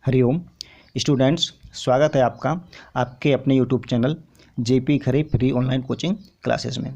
Hariom students, स्वागत है आपका आपके अपने यूट्यूब चैनल जेपी खरे फ्री ऑनलाइन कोचिंग क्लासेस में।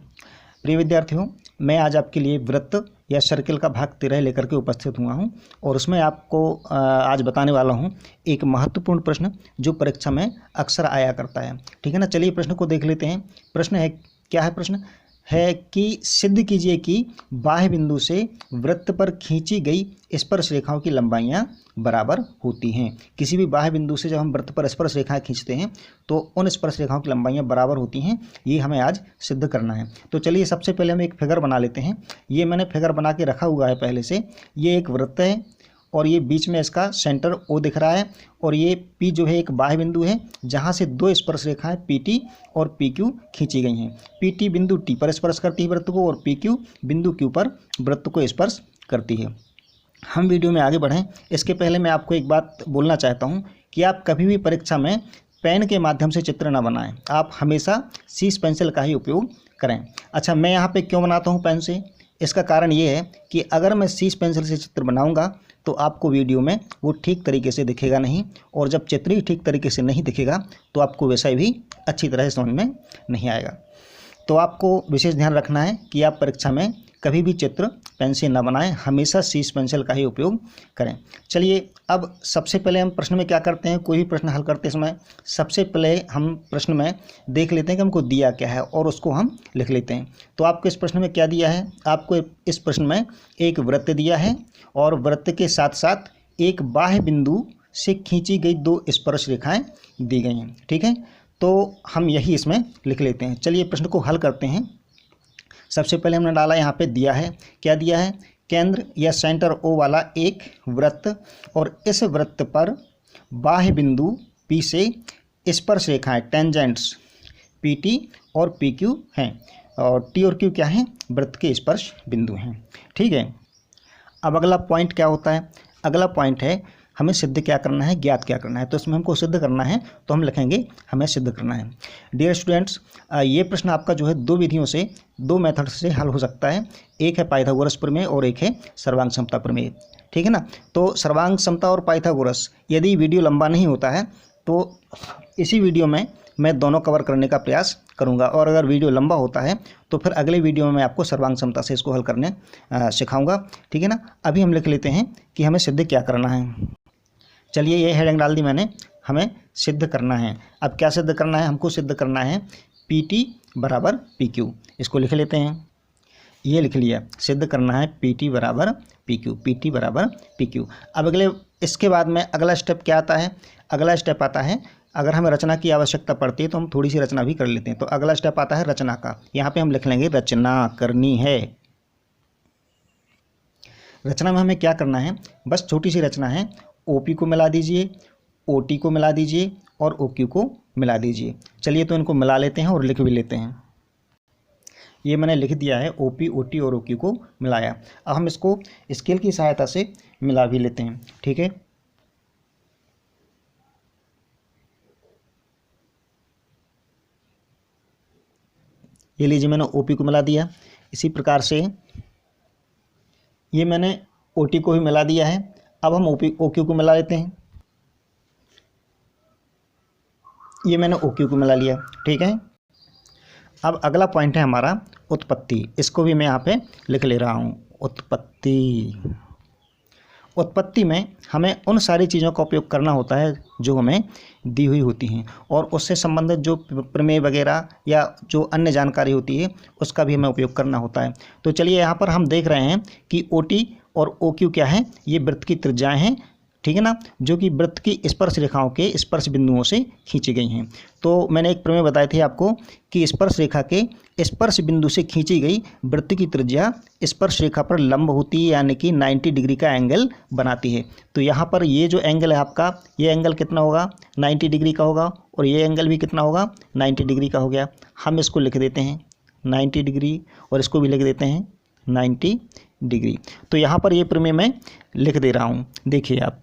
प्रिय विद्यार्थियों, मैं आज आपके लिए वृत्त या सर्किल का भाग 13 लेकर के उपस्थित हुआ हूं और उसमें आपको आज बताने वाला हूं एक महत्वपूर्ण प्रश्न जो परीक्षा में अक्सर आया करता है। ठीक है ना, चलिए प्रश्न को देख लेते हैं। प्रश्न है, क्या है प्रश्न? है कि सिद्ध कीजिए कि बाह्य बिंदु से वृत्त पर खींची गई स्पर्श रेखाओं की लंबाइयां बराबर होती हैं। किसी भी बाह्य बिंदु से जब हम वृत्त पर स्पर्श रेखाएं खींचते हैं तो उन स्पर्श रेखाओं की लंबाइयां बराबर होती हैं, ये हमें आज सिद्ध करना है। तो चलिए सबसे पहले हम एक फिगर बना लेते हैं। ये मैंने फिगर बना के रखा हुआ है पहले से। ये एक वृत्त है और ये बीच में इसका सेंटर O दिख रहा है और ये P जो है एक बाह्य बिंदु है जहाँ से दो स्पर्श रेखाएं PT और PQ खींची गई हैं। PT बिंदु T पर स्पर्श करती है वृत्त को और PQ बिंदु Q पर वृत्त को स्पर्श करती है। हम वीडियो में आगे बढ़ें इसके पहले मैं आपको एक बात बोलना चाहता हूँ कि आप कभी भी परीक्षा में पेन के माध्यम से चित्र न बनाएं, आप हमेशा सीस पेंसिल का ही उपयोग करें। अच्छा, मैं यहाँ पे क्यों बनाता हूँ पेन से? इसका कारण ये है कि अगर मैं सीस पेंसिल से चित्र बनाऊंगा तो आपको वीडियो में वो ठीक तरीके से दिखेगा नहीं, और जब चित्र ही ठीक तरीके से नहीं दिखेगा तो आपको वैसा भी अच्छी तरह से समझ में नहीं आएगा। तो आपको विशेष ध्यान रखना है कि आप परीक्षा में कभी भी चित्र पेन से न बनाएं, हमेशा सीस पेंसिल का ही उपयोग करें। चलिए अब सबसे पहले हम प्रश्न में क्या करते हैं, कोई भी प्रश्न हल करते समय सबसे पहले हम प्रश्न में देख लेते हैं कि हमको दिया क्या है और उसको हम लिख लेते हैं। तो आपको इस प्रश्न में क्या दिया है? आपको इस प्रश्न में एक वृत्त दिया है और वृत्त के साथ साथ एक बाह्य बिंदु से खींची गई दो स्पर्श रेखाएँ दी गई हैं। ठीक है, तो हम यही इसमें लिख लेते हैं। चलिए प्रश्न को हल करते हैं। सबसे पहले हमने डाला यहाँ पे दिया है, क्या दिया है? केंद्र या सेंटर O वाला एक वृत्त और इस वृत्त पर बाह्य बिंदु P से स्पर्श रेखाएं टेंजेंट्स PT और PQ हैं और T और Q क्या हैं? वृत्त के स्पर्श बिंदु हैं। ठीक है, अब अगला पॉइंट क्या होता है? अगला पॉइंट है हमें सिद्ध क्या करना है, ज्ञात क्या करना है। तो इसमें हमको सिद्ध करना है तो हम लिखेंगे हमें सिद्ध करना है। डियर स्टूडेंट्स, ये प्रश्न आपका जो है दो विधियों से, दो मेथड से हल हो सकता है। एक है पाइथागोरस प्रमेय और एक है सर्वांग समता प्रमेय। ठीक है ना, तो सर्वांग समता और पाइथागोरस, यदि वीडियो लंबा नहीं होता है तो इसी वीडियो में मैं दोनों कवर करने का प्रयास करूंगा, और अगर वीडियो लंबा होता है तो फिर अगले वीडियो में मैं आपको सर्वांग समता से इसको हल करने सिखाऊंगा। ठीक है ना, अभी हम लिख लेते हैं कि हमें सिद्ध क्या करना है। चलिए ये हेडिंग डाल दी मैंने, हमें सिद्ध करना है। अब क्या सिद्ध करना है? हमको सिद्ध करना है PT बराबर PQ। इसको लिख लेते हैं, ये लिख लिया, सिद्ध करना है PT बराबर PQ, PT बराबर PQ। अब अगले इसके बाद में अगला स्टेप क्या आता है? अगला स्टेप आता है, अगर हमें रचना की आवश्यकता पड़ती है तो हम थोड़ी सी रचना भी कर लेते हैं। तो अगला स्टेप आता है रचना का। यहाँ पे हम लिख लेंगे रचना करनी है। रचना में हमें क्या करना है? बस छोटी सी रचना है। OP को मिला दीजिए, OT को मिला दीजिए और OQ को मिला दीजिए। चलिए तो इनको मिला लेते हैं और लिख भी लेते हैं। ये मैंने लिख दिया है, OP, OT और OQ को मिलाया। अब हम इसको स्केल की सहायता से मिला भी लेते हैं। ठीक है, ये लीजिए मैंने OP को मिला दिया। इसी प्रकार से ये मैंने OT को भी मिला दिया है। अब हम OQ को मिला लेते हैं। ये मैंने OQ को मिला लिया। ठीक है, अब अगला पॉइंट है हमारा उत्पत्ति। इसको भी मैं यहाँ पे लिख ले रहा हूँ, उत्पत्ति। उत्पत्ति में हमें उन सारी चीज़ों का उपयोग करना होता है जो हमें दी हुई होती हैं, और उससे संबंधित जो प्रमेय वगैरह या जो अन्य जानकारी होती है उसका भी हमें उपयोग करना होता है। तो चलिए यहाँ पर हम देख रहे हैं कि OT और OQ क्या है? ये वृत्त की त्रिज्याएं हैं। ठीक है ना, जो कि वृत्त की स्पर्श रेखाओं के स्पर्श बिंदुओं से खींची गई हैं। तो मैंने एक प्रमेय बताए थे आपको कि स्पर्श रेखा के स्पर्श बिंदु से खींची गई वृत्त की त्रिज्या स्पर्श रेखा पर लंब होती है, यानी कि 90 डिग्री का एंगल बनाती है। तो यहाँ पर ये जो एंगल है आपका, ये एंगल कितना होगा? 90 डिग्री का होगा, और ये एंगल भी कितना होगा? 90 डिग्री का हो गया। हम इसको लिख देते हैं 90 डिग्री और इसको भी लिख देते हैं 90 डिग्री। तो यहाँ पर ये प्रमेय मैं लिख दे रहा हूँ, देखिए आप,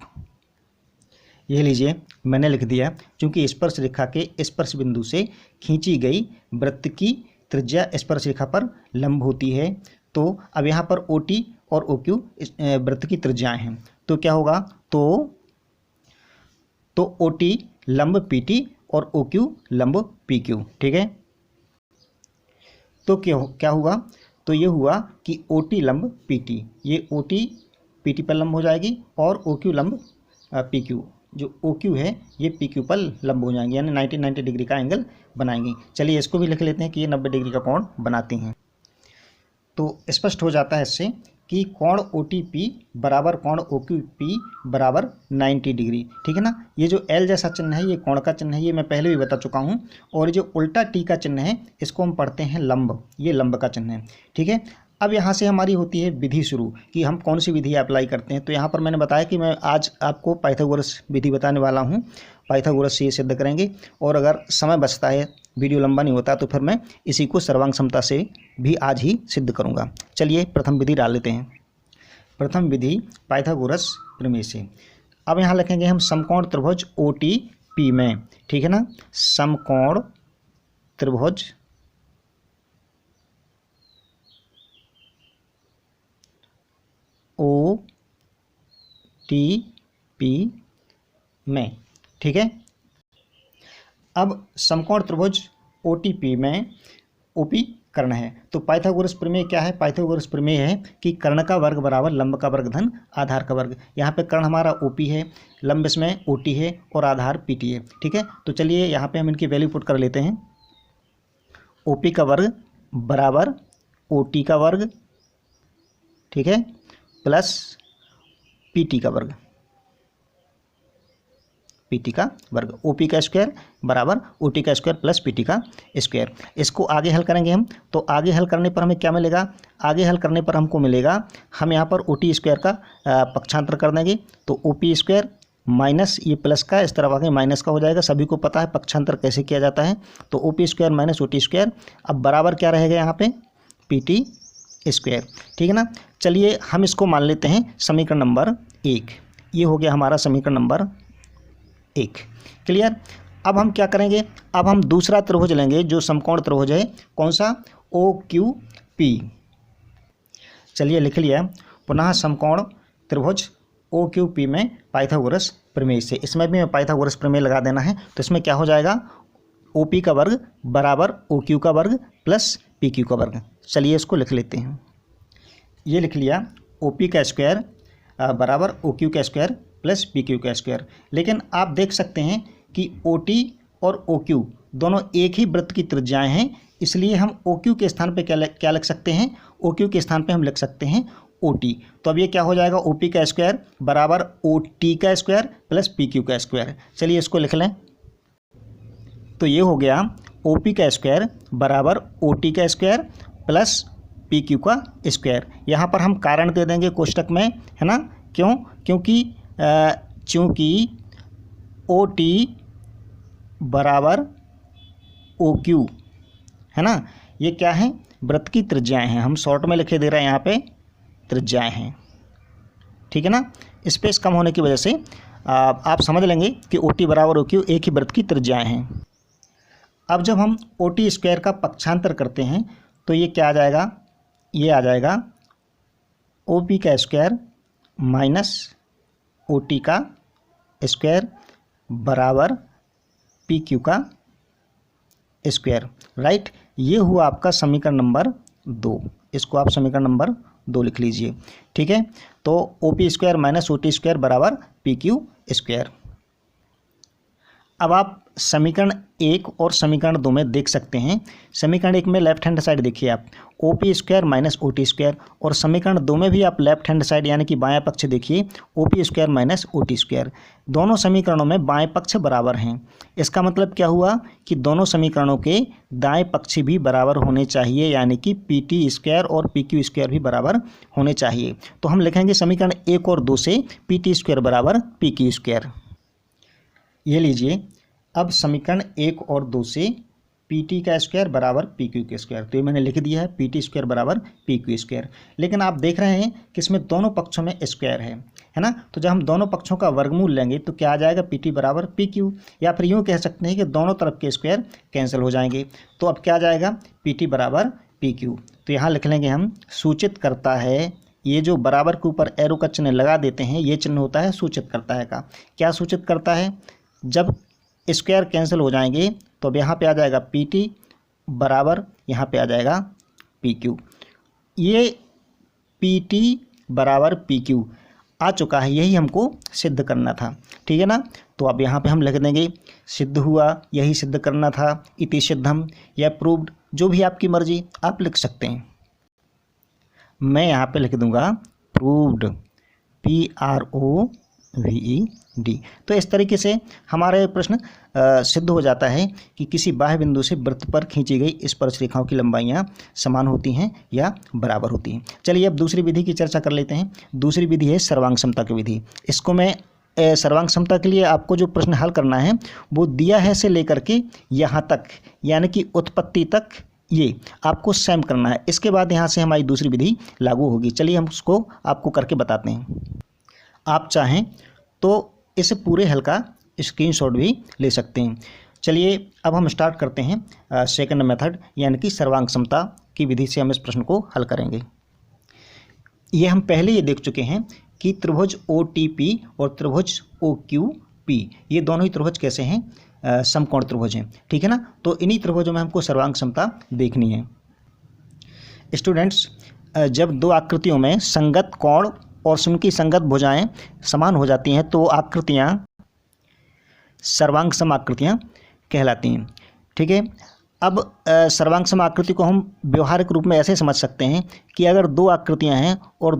ये लीजिए मैंने लिख दिया। क्योंकि स्पर्श रेखा के स्पर्श बिंदु से खींची गई वृत्त की त्रिज्या स्पर्श रेखा पर लंब होती है। तो अब यहाँ पर OT और OQ वृत्त की त्रिज्याएं हैं। तो क्या होगा? तो तो ओ टी लंब पी टी और ओ क्यू लंब पी क्यू। ठीक है, तो क्या हुआ, तो ये हुआ कि ओ टी लंब पी टी, ये ओ टी पी टी पर लंब हो जाएगी और ओ क्यू लंब पी क्यू, जो ओ क्यू है ये पी क्यू पर लंब हो जाएंगे, यानी 90 डिग्री का एंगल बनाएंगे। चलिए इसको भी लिख लेते हैं कि ये 90 डिग्री का कोण बनाती हैं। तो स्पष्ट हो जाता है इससे कि कोण ओ टी पी बराबर कोण ओ क्यू पी बराबर 90 डिग्री। ठीक है ना, ये जो एल जैसा चिन्ह है ये कोण का चिन्ह है, ये मैं पहले भी बता चुका हूँ। और जो उल्टा टी का चिन्ह है इसको हम पढ़ते हैं लंब, ये लंब का चिन्ह है। ठीक है, अब यहाँ से हमारी होती है विधि शुरू कि हम कौन सी विधि अप्लाई करते हैं। तो यहाँ पर मैंने बताया कि मैं आज आपको पाइथागोरस विधि बताने वाला हूँ, पाइथागोरस से ये सिद्ध करेंगे। और अगर समय बचता है, वीडियो लंबा नहीं होता, तो फिर मैं इसी को सर्वांग समता से भी आज ही सिद्ध करूँगा। चलिए प्रथम विधि डाल लेते हैं। प्रथम विधि पाइथागोरस प्रमेय से। अब यहाँ लिखेंगे हम समकोण त्रिभुज ओ टी पी में। ठीक है ना, समकोण त्रिभुज ओ टी पी में। ठीक है, अब समकोण त्रिभुज ओ टी पी में ओ पी कर्ण है। तो पाइथागोरस प्रमेय क्या है, पाइथागोरस प्रमेय है कि कर्ण का वर्ग बराबर लंब का वर्ग धन आधार का वर्ग। यहाँ पे कर्ण हमारा ओ पी है, लंब इसमें ओ टी है और आधार पी टी है। ठीक है, तो चलिए यहाँ पे हम इनकी वैल्यू पुट कर लेते हैं। ओ पी का वर्ग बराबर ओ टी का वर्ग, ठीक है, प्लस पी टी का वर्ग, पी टी का वर्ग। ओ पी का स्क्वायर बराबर ओ टी का स्क्वायर प्लस पी टी का स्क्वायर। इसको आगे हल करेंगे हम, तो आगे हल करने पर हमें क्या मिलेगा, आगे हल करने पर हमको मिलेगा, हम यहाँ पर ओ टी स्क्वायर का पक्षांतर कर देंगे। तो ओ पी स्क्वायर माइनस ये प्लस का इस तरफ आगे माइनस का हो जाएगा। सभी को पता है पक्षांतर कैसे किया जाता है। तो O P square minus O T square, अब बराबर क्या रहेगा यहाँ पे, पी टी स्क्वायर। ठीक है ना, चलिए हम इसको मान लेते हैं समीकरण नंबर 1। ये हो गया हमारा समीकरण नंबर 1। क्लियर। अब हम क्या करेंगे, अब हम दूसरा त्रिभुज लेंगे जो समकोण त्रिभुज है, कौन सा, ओ क्यू पी। चलिए लिख लिया, पुनः समकोण त्रिभुज ओ क्यू पी में पाइथागोरस प्रमेय से। इसमें भी पाइथागोरस प्रमेय लगा देना है। तो इसमें क्या हो जाएगा, ओ पी का वर्ग बराबर ओ क्यू का वर्ग प्लस पी क्यू का वर्ग। चलिए इसको लिख लेते हैं। ये लिख लिया, ओ पी का स्क्वायर बराबर ओ क्यू का स्क्वायर प्लस पी क्यू का स्क्वायर। लेकिन आप देख सकते हैं कि ओ टी और ओ क्यू दोनों एक ही वृत्त की त्रिज्याएं हैं, इसलिए हम ओ क्यू के स्थान पे क्या लिख सकते हैं, ओ क्यू के स्थान पे हम लिख सकते हैं ओ टी। तो अब ये क्या हो जाएगा, ओ पी का स्क्वायर बराबर ओ टी का स्क्वायर प्लस पी क्यू का स्क्वायर। चलिए इसको लिख लें। तो ये हो गया ओ पी का स्क्वायर बराबर ओ टी का स्क्वायर प्लस पी क्यू का स्क्वायर। यहाँ पर हम कारण दे देंगे कोष्टक में, है ना, क्यों, चूँकि ओ टी बराबर ओ क्यू, है ना, ये क्या है, वृत्त की त्रिज्याएं हैं। हम शॉर्ट में लिखे दे रहे हैं, यहाँ पे त्रिज्याएं हैं। ठीक है ना, स्पेस कम होने की वजह से आप समझ लेंगे कि ओ टी बराबर ओ क्यू एक ही वृत्त की त्रिज्याएं हैं। अब जब हम ओ टी स्क्वायर का पक्षांतर करते हैं तो ये क्या आ जाएगा, ये आ जाएगा ओ पी का स्क्वायर माइनस ओ टी का स्क्वायर बराबर पी क्यू का स्क्वायर। राइट, ये हुआ आपका समीकरण नंबर 2। इसको आप समीकरण नंबर 2 लिख लीजिए। ठीक है, तो O P square minus O T square बराबर पी क्यू स्क्वायर। अब आप समीकरण 1 और समीकरण 2 में देख सकते हैं। समीकरण 1 में लेफ्ट हैंड साइड देखिए आप, O P square minus O T square, और समीकरण 2 में भी आप लेफ्ट हैंड साइड यानी कि बायां पक्ष देखिए, O P square minus O T square. दोनों समीकरणों में बाएं पक्ष बराबर हैं। इसका मतलब क्या हुआ कि दोनों समीकरणों के दाएं पक्ष भी बराबर होने चाहिए, यानी कि पी टी स्क्वायर और पी क्यू स्क्वायर भी बराबर होने चाहिए। तो हम लिखेंगे समीकरण 1 और 2 से पी टी स्क्वायर बराबर पी क्यू स्क्वायर। ये लीजिए, अब समीकरण 1 और 2 से पी टी का स्क्वायर बराबर पी क्यू के स्क्वायर, तो ये मैंने लिख दिया है, पी टी स्क्वायर बराबर पी क्यू स्क्वायर। लेकिन आप देख रहे हैं कि इसमें दोनों पक्षों में स्क्वायर है ना, तो जब हम दोनों पक्षों का वर्गमूल लेंगे तो क्या आ जाएगा, पी टी बराबर पी क्यू, या फिर यूँ कह सकते हैं कि दोनों तरफ के स्क्वायर कैंसिल हो जाएंगे। तो अब क्या आ जाएगा, पी टी बराबर पी क्यू। तो यहाँ लिख लेंगे हम, सूचित करता है, ये जो बराबर के ऊपर एरो का चिन्ह लगा देते हैं, ये चिन्ह होता है सूचित करता है का। क्या सूचित करता है, जब स्क्वायर कैंसिल हो जाएंगे तो अब यहाँ पे आ जाएगा पी टी बराबर यहाँ पे आ जाएगा पी क्यू। ये पी टी बराबर पी क्यू आ चुका है, यही हमको सिद्ध करना था, ठीक है ना। तो अब यहाँ पे हम लिख देंगे सिद्ध हुआ, यही सिद्ध करना था, इति सिद्धम या प्रूव्ड, जो भी आपकी मर्जी आप लिख सकते हैं। मैं यहाँ पे लिख दूंगा प्रूव्ड, PROVED। तो इस तरीके से हमारा ये प्रश्न सिद्ध हो जाता है कि किसी बाह्य बिंदु से वृत्त पर खींची गई स्पर्श रेखाओं की लंबाइयाँ समान होती हैं या बराबर होती हैं। चलिए अब दूसरी विधि की चर्चा कर लेते हैं। दूसरी विधि है सर्वांग समता की विधि। इसको मैं सर्वांग समता के लिए आपको जो प्रश्न हल करना है वो दिया है से लेकर के यहाँ तक, यानी कि उत्पत्ति तक ये आपको सेम करना है। इसके बाद यहाँ से हमारी दूसरी विधि लागू होगी। चलिए हम उसको आपको करके बताते हैं। आप चाहें तो इस पूरे हल का स्क्रीनशॉट भी ले सकते हैं। चलिए अब हम स्टार्ट करते हैं सेकंड मेथड, यानी कि सर्वांग समता की विधि से हम इस प्रश्न को हल करेंगे। ये हम पहले ये देख चुके हैं कि त्रिभुज OTP और त्रिभुज OQP ये दोनों ही त्रिभुज कैसे हैं, समकोण त्रिभुज हैं, ठीक है ना। तो इन्हीं त्रिभुजों में हमको सर्वांग समता देखनी है। स्टूडेंट्स, जब दो आकृतियों में संगत कोण और उनकी संगत भुजाएं समान हो जाती हैं तो आकृतियां सर्वांग सम आकृतियां कहलाती हैं, ठीक है। अब सर्वांग सम आकृति को हम व्यवहारिक रूप में ऐसे समझ सकते हैं कि अगर दो आकृतियां हैं और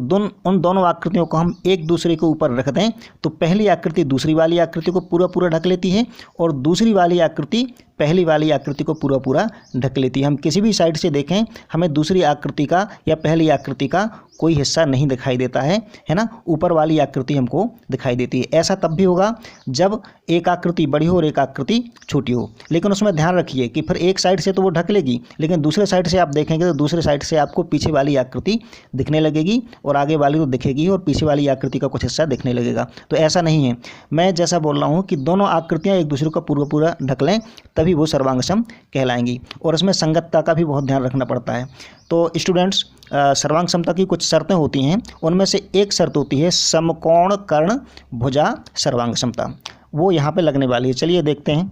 उन दोनों आकृतियों को हम एक दूसरे के ऊपर रख दें तो पहली आकृति दूसरी वाली आकृति को पूरा पूरा ढक लेती है और दूसरी वाली आकृति पहली वाली आकृति को पूरा पूरा ढक लेती है। हम किसी भी साइड से देखें हमें दूसरी आकृति का या पहली आकृति का कोई हिस्सा नहीं दिखाई देता है ना, ऊपर वाली आकृति हमको दिखाई देती है। ऐसा तब भी होगा जब एक आकृति बड़ी हो और एक आकृति छोटी हो, लेकिन उसमें ध्यान रखिए कि फिर एक साइड से तो वो ढक लेगी, लेकिन दूसरे साइड से आप देखेंगे तो दूसरे साइड से आपको पीछे वाली आकृति दिखने लगेगी और आगे वाली तो दिखेगी और पीछे वाली आकृति का कुछ हिस्सा दिखने लगेगा। तो ऐसा नहीं है, मैं जैसा बोल रहा हूँ कि दोनों आकृतियाँ एक दूसरे को पूरा पूरा ढक लें तभी वो सर्वांग सम कहलाएंगी, और इसमें संगतता का भी बहुत ध्यान रखना पड़ता है। तो स्टूडेंट्स, सर्वांग समता की कुछ शर्तें होती हैं, उनमें से एक शर्त होती है समकोण कर्ण भुजा सर्वांग समता, वो यहाँ पे लगने वाली है। चलिए देखते हैं।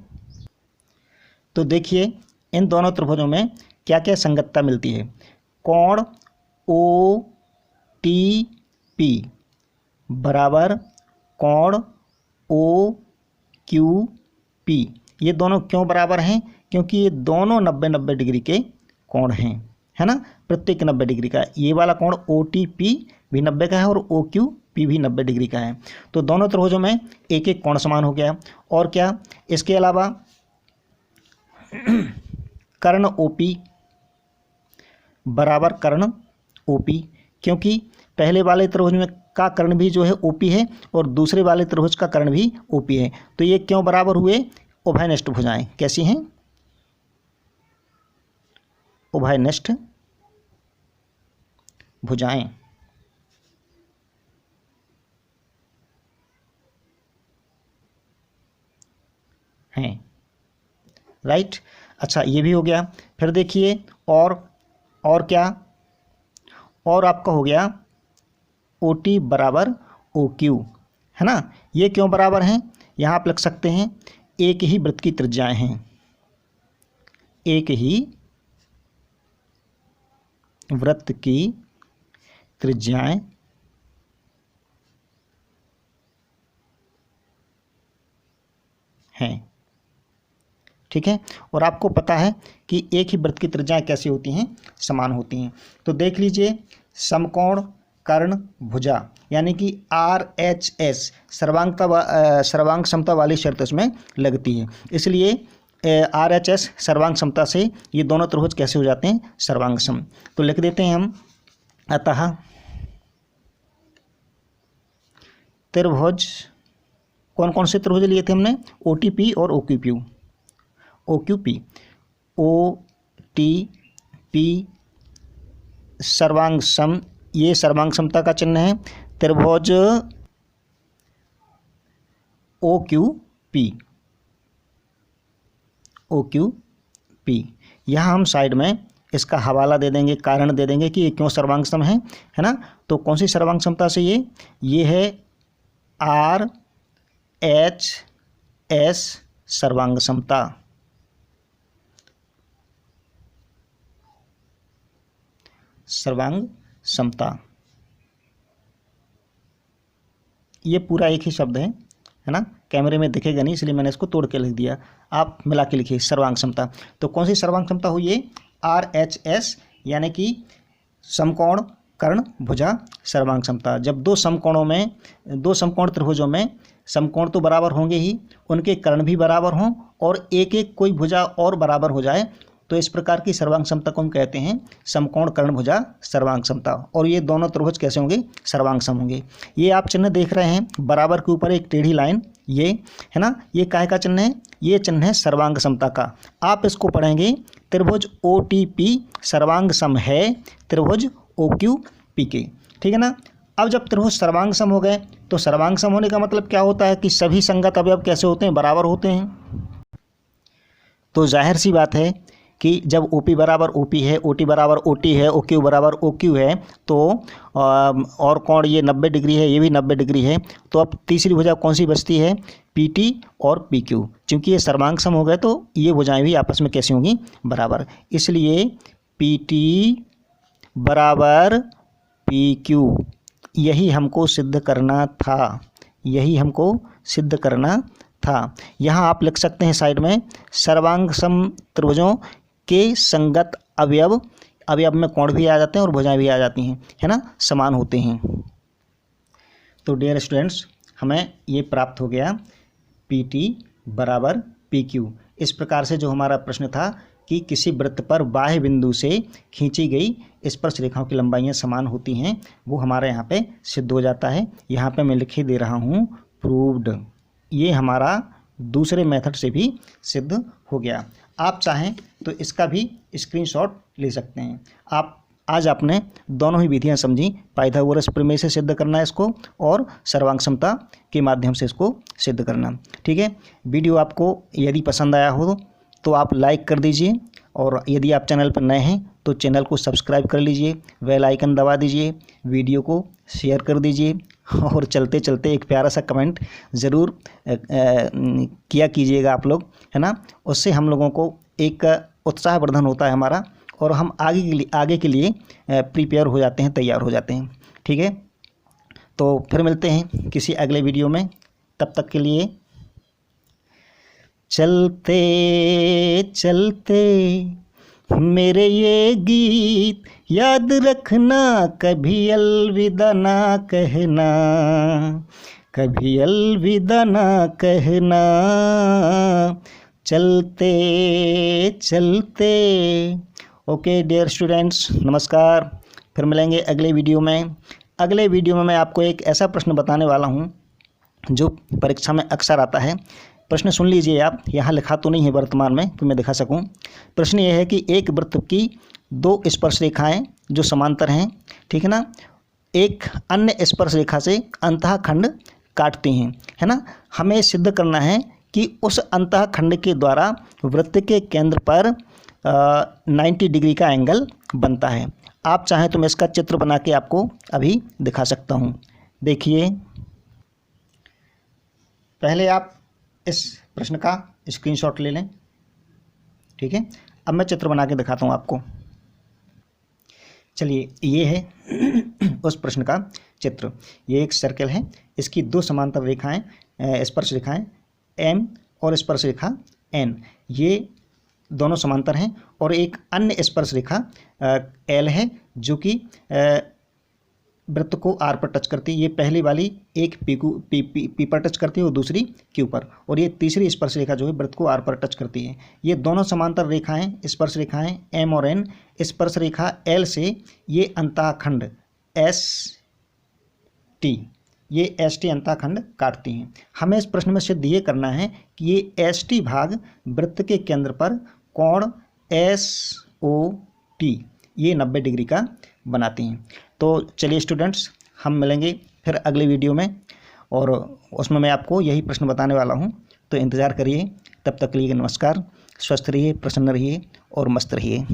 तो देखिए इन दोनों त्रिभुजों में क्या क्या संगतता मिलती है। कोण OTP बराबर कोण OQP। ये दोनों क्यों बराबर हैं? क्योंकि ये दोनों 90-90 डिग्री के कोण हैं, है ना, प्रत्येक 90 डिग्री का। ये वाला कोण OTP भी 90 का है और OQP भी 90 डिग्री का है। तो दोनों त्रिभुजों में एक एक कोण समान हो गया। और क्या, इसके अलावा कर्ण OP बराबर कर्ण OP, क्योंकि पहले वाले त्रिभुज में का कर्ण भी जो है OP है और दूसरे वाले त्रिभुज का कर्ण भी OP है। तो ये क्यों बराबर हुए? उभयनिष्ठ भुजाएं। कैसी हैं? उभयनिष्ठ भुजाएं हैं, राइट। अच्छा, ये भी हो गया। फिर देखिए और क्या, और आपका हो गया OT बराबर OQ, है ना। ये क्यों बराबर हैं? यहाँ आप लिख सकते हैं एक ही वृत्त की त्रिज्याएं हैं, एक ही वृत्त की त्रिज्याएं हैं, ठीक है। और आपको पता है कि एक ही वृत्त की त्रिज्याएं कैसी होती हैं? समान होती हैं। तो देख लीजिए, समकोण कर्ण भुजा यानी कि RHS सर्वांग समता वाली शर्त इसमें लगती है, इसलिए RHS सर्वांग समता से ये दोनों त्रिभुज कैसे हो जाते हैं? सर्वांग सम। तो लिख देते हैं हम, अतः त्रिभुज, कौन कौन से त्रिभुज लिए थे हमने? OTP और OQP। OTP सर्वांग सम, ये सर्वांग समता का चिन्ह है। त्रिभुज OQP, यहाँ हम साइड में इसका हवाला दे देंगे, कारण दे देंगे कि ये क्यों सर्वांग सम है ना। तो कौन सी सर्वांग समता से? ये है RHS एस सर्वांग समता। सर्वांग समता ये पूरा एक ही शब्द है ना, कैमरे में दिखेगा नहीं इसलिए मैंने इसको तोड़ के लिख दिया, आप मिला के लिखिए सर्वांग समता। तो कौन सी सर्वांग समता हुई है? RHS यानी कि समकोण कर्ण भुजा सर्वांग समता। जब दो समकोण त्रिभुजों में समकोण तो बराबर होंगे ही, उनके कर्ण भी बराबर हों और एक एक कोई भुजा और बराबर हो जाए तो इस प्रकार की सर्वांग समता को हम कहते हैं समकोण कर्ण भुजा सर्वांग समता। और ये दोनों त्रिभुज कैसे होंगे? सर्वांग सम होंगे। ये आप चिन्ह देख रहे हैं बराबर के ऊपर एक टेढ़ी लाइन, ये है ना, ये काहे का चिन्ह है? ये चिन्ह है सर्वांग समता का। आप इसको पढ़ेंगे त्रिभुज OTP सर्वांग सम है त्रिभुज OQPK, ठीक है ना। अब जब त्रिभुज सर्वांग सम हो गए तो सर्वांग सम होने का मतलब क्या होता है कि सभी संगत अवयव कैसे होते हैं? बराबर होते हैं। तो जाहिर सी बात है कि जब OP बराबर OP है, OT बराबर OT है, OQ बराबर OQ है, तो और कोण ये 90 डिग्री है, ये भी 90 डिग्री है, तो अब तीसरी भुजा कौन सी बचती है? PT और PQ। चूँकि ये सर्वांग सम हो गए तो ये भुजाएं भी आपस में कैसी होंगी? बराबर। इसलिए PT बराबर PQ यही हमको सिद्ध करना था, यही हमको सिद्ध करना था। यहाँ आप लिख सकते हैं साइड में सर्वांग सम त्रिभुजों के संगत अवयव में कोण भी आ जाते हैं और भुजाएं भी आ जाती हैं, है ना, समान होते हैं। तो डियर स्टूडेंट्स, हमें ये प्राप्त हो गया PT बराबर PQ। इस प्रकार से जो हमारा प्रश्न था कि किसी वृत्त पर बाह्य बिंदु से खींची गई स्पर्श रेखाओं की लंबाइयाँ समान होती हैं, वो हमारे यहाँ पे सिद्ध हो जाता है। यहाँ पे मैं लिखे दे रहा हूँ प्रूव्ड। ये हमारा दूसरे मेथड से भी सिद्ध हो गया। आप चाहें तो इसका भी स्क्रीनशॉट ले सकते हैं। आज आपने दोनों ही विधियां समझी, पाइथागोरस प्रमेय से सिद्ध करना है इसको और सर्वांग समता के माध्यम से इसको सिद्ध करना, ठीक है। वीडियो आपको यदि पसंद आया हो तो आप लाइक कर दीजिए और यदि आप चैनल पर नए हैं तो चैनल को सब्सक्राइब कर लीजिए, बेल आइकन दबा दीजिए, वीडियो को शेयर कर दीजिए और चलते चलते एक प्यारा सा कमेंट ज़रूर किया कीजिएगा आप लोग, है ना। उससे हम लोगों को एक उत्साहवर्धन होता है हमारा और हम आगे के लिए प्रिपेयर हो जाते हैं, तैयार हो जाते हैं, ठीक है। तो फिर मिलते हैं किसी अगले वीडियो में, तब तक के लिए चलते चलते मेरे ये गीत याद रखना, कभी अलविदा ना कहना, कभी अलविदा ना कहना। चलते चलते। ओके डियर स्टूडेंट्स, नमस्कार। फिर मिलेंगे अगले वीडियो में। अगले वीडियो में मैं आपको एक ऐसा प्रश्न बताने वाला हूँ जो परीक्षा में अक्सर आता है। प्रश्न सुन लीजिए आप, यहाँ लिखा तो नहीं है वर्तमान में कि मैं दिखा सकूँ। प्रश्न ये है कि एक वृत्त की दो स्पर्श रेखाएं जो समांतर हैं, ठीक है ना, एक अन्य स्पर्श रेखा से अंतःखंड काटती हैं, है ना। हमें सिद्ध करना है कि उस अंतःखंड के द्वारा वृत्त के केंद्र पर 90 डिग्री का एंगल बनता है। आप चाहें तो मैं इसका चित्र बना के आपको अभी दिखा सकता हूँ। देखिए, पहले आप इस प्रश्न का स्क्रीनशॉट ले लें, ठीक है। अब मैं चित्र बना के दिखाता हूँ आपको। चलिए, ये है उस प्रश्न का चित्र। ये एक सर्कल है, इसकी दो समांतर रेखाएं स्पर्श रेखाएं M और स्पर्श रेखा N, ये दोनों समांतर हैं और एक अन्य स्पर्श रेखा L है जो कि वृत्त को R पर टच करती है। ये पहली वाली एक P पर टच करती है और दूसरी Q पर, और ये तीसरी स्पर्श रेखा जो है वृत्त को R पर टच करती है। ये दोनों समांतर रेखाएं स्पर्श रेखाएं M और N स्पर्श रेखा L से ये अंतःखंड ST, ये ST अंतःखंड काटती हैं। हमें इस प्रश्न में सिद्ध ये करना है कि ये ST भाग वृत्त के केंद्र पर कोण SOT ये 90 डिग्री का बनाती हैं। तो चलिए स्टूडेंट्स, हम मिलेंगे फिर अगले वीडियो में और उसमें मैं आपको यही प्रश्न बताने वाला हूं, तो इंतज़ार करिए। तब तक के लिए नमस्कार। स्वस्थ रहिए, प्रसन्न रहिए और मस्त रहिए।